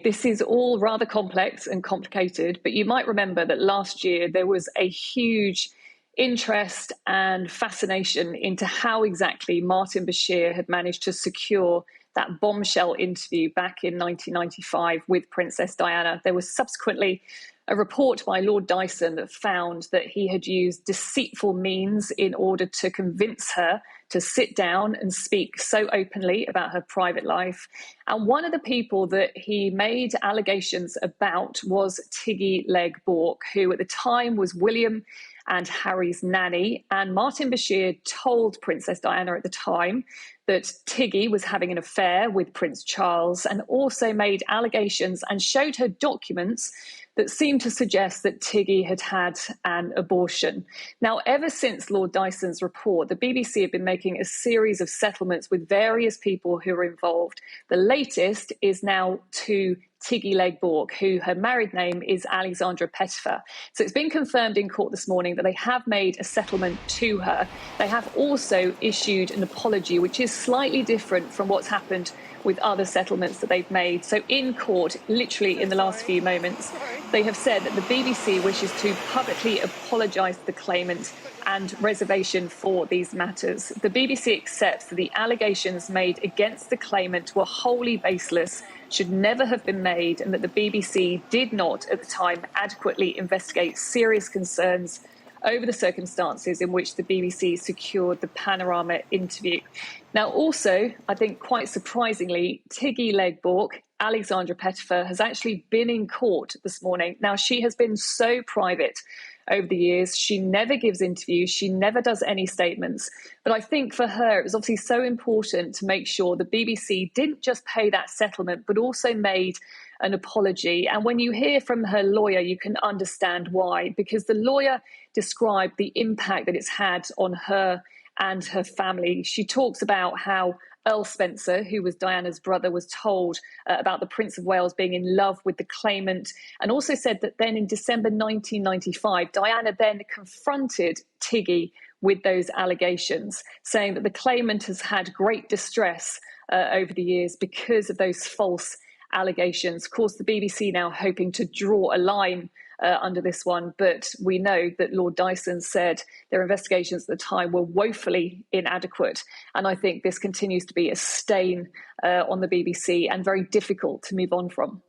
This is all rather complex and complicated, but you might remember that last year there was a huge interest and fascination into how exactly Martin Bashir had managed to secure that bombshell interview back in 1995 with Princess Diana. There was subsequently a report by Lord Dyson that found that he had used deceitful means in order to convince her to sit down and speak so openly about her private life. And one of the people that he made allegations about was Tiggy Legge-Bourke, who at the time was William and Harry's nanny. And Martin Bashir told Princess Diana at the time that Tiggy was having an affair with Prince Charles, and also made allegations and showed her documents that seemed to suggest that Tiggy had had an abortion. Now, ever since Lord Dyson's report, the BBC have been making a series of settlements with various people who are involved. The latest is now to Tiggy Legge-Bourke, who her married name is Alexandra Pettifer. So it's been confirmed in court this morning that they have made a settlement to her. They have also issued an apology, which is slightly different from what's happened with other settlements that they've made. So in court, literally in the last few moments, they have said that the BBC wishes to publicly apologise to the claimant and reservation for these matters. The BBC accepts that the allegations made against the claimant were wholly baseless, should never have been made, and that the BBC did not at the time adequately investigate serious concerns over the circumstances in which the BBC secured the Panorama interview. Now, also, I think quite surprisingly, Tiggy Legge-Bourke, Alexandra Pettifer, has actually been in court this morning. Now, she has been so private over the years. She never gives interviews. She never does any statements. But I think for her, it was obviously so important to make sure the BBC didn't just pay that settlement, but also made an apology. And when you hear from her lawyer, you can understand why, because the lawyer described the impact that it's had on her and her family. She talks about how Earl Spencer, who was Diana's brother, was told about the Prince of Wales being in love with the claimant, and also said that then in December 1995, Diana then confronted Tiggy with those allegations, saying that the claimant has had great distress over the years because of those false allegations. Of course, the BBC now hoping to draw a line under this one, but we know that Lord Dyson said their investigations at the time were woefully inadequate, and I think this continues to be a stain on the BBC and very difficult to move on from.